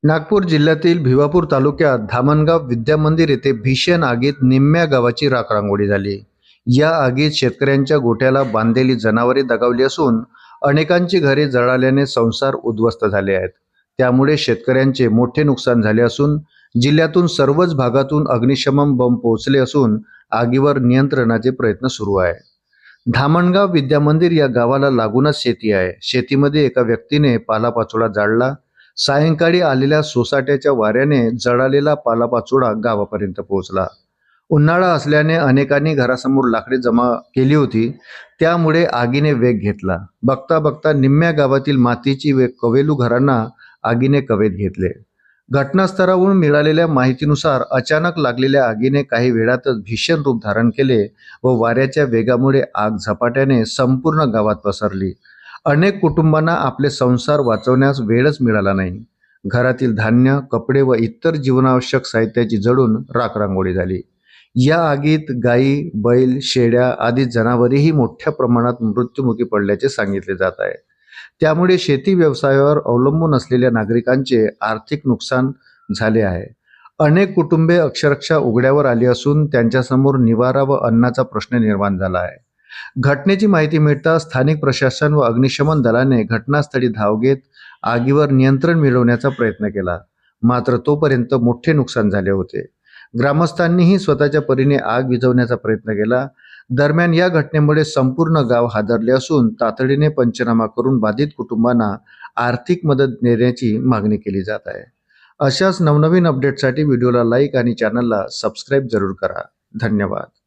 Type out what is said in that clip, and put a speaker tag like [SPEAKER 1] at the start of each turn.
[SPEAKER 1] नागपूर जिल्ह्यातील भिवापूर तालुक्यात धामणगाव विद्यामंदिर येथे भीषण आगीत निम्म्या गावाची राखरांगोळी झाली. या आगीत शेतकऱ्यांच्या गोठ्याला बांधलेली जनावरे दगावली असून अनेकांची घरे जळाल्याने संसार उद्ध्वस्त झाले आहेत. त्यामुळे शेतकऱ्यांचे मोठे नुकसान झाले असून जिल्ह्यातून सर्वच भागातून अग्निशमन बंब पोहोचले असून आगीवर नियंत्रणाचे प्रयत्न सुरू आहे. धामणगाव विद्यामंदिर या गावाला लागूनच शेती आहे. शेतीमध्ये एका व्यक्तीने पालापाचोळा जाळला. सायंकाळी आलेल्या सोसाट्याच्या वाऱ्याने जळालेला पालापाचोळा गावापर्यंत पोहोचला. उन्हाळा असल्याने अनेकांनी घरासमोर लाकडे जमा केली होती. त्यामुळे आगीने वेग घेतला. बघता बघता निम्म्या गावातील मातीची व कवेलू घरांना आगीने कवेत घेतले. घटनास्थळावरून मिळालेल्या माहितीनुसार अचानक लागलेल्या आगीने काही वेळातच भीषण रूप धारण केले व वाऱ्याच्या वेगामुळे आग झपाट्याने संपूर्ण गावात पसरली. अनेक कुटुंबांना आपले संसार वाचवण्यास वेळच मिळाला नाही. घरातील धान्य, कपडे व इतर जीवनावश्यक साहित्याची जळून राखरांगोळी झाली. या आगीत गायी, बैल, शेळ्या आदी जनावरेही मोठ्या प्रमाणात मृत्युमुखी पडल्याचे सांगितले जात आहे. त्यामुळे शेती व्यवसायावर अवलंबून असलेल्या नागरिकांचे आर्थिक नुकसान झाले आहे. अनेक कुटुंबे अक्षरशः उघड्यावर आली असून त्यांच्यासमोर निवारा व अन्नाचा प्रश्न निर्माण झाला आहे. घटनेची माहिती मिळताच स्थानिक प्रशासन व अग्निशमन दलाने घटनास्थळी धाव घेत आगीवर नियंत्रण मिळवण्याचा प्रयत्न केला. मात्र तोपर्यंत मोठे नुकसान झाले होते. ग्रामस्थांनीही स्वतःच्या परीने आग विझवण्याचा प्रयत्न केला. दरम्यान या घटनेमुळे संपूर्ण गाव हादरले असून तातडीने पंचनामा करून बाधित कुटुंबांना आर्थिक मदत देण्याची मागणी केली जात आहे. अशाच नवनवीन अपडेटसाठी व्हिडिओला लाईक आणि चॅनलला सबस्क्राईब जरूर करा. धन्यवाद.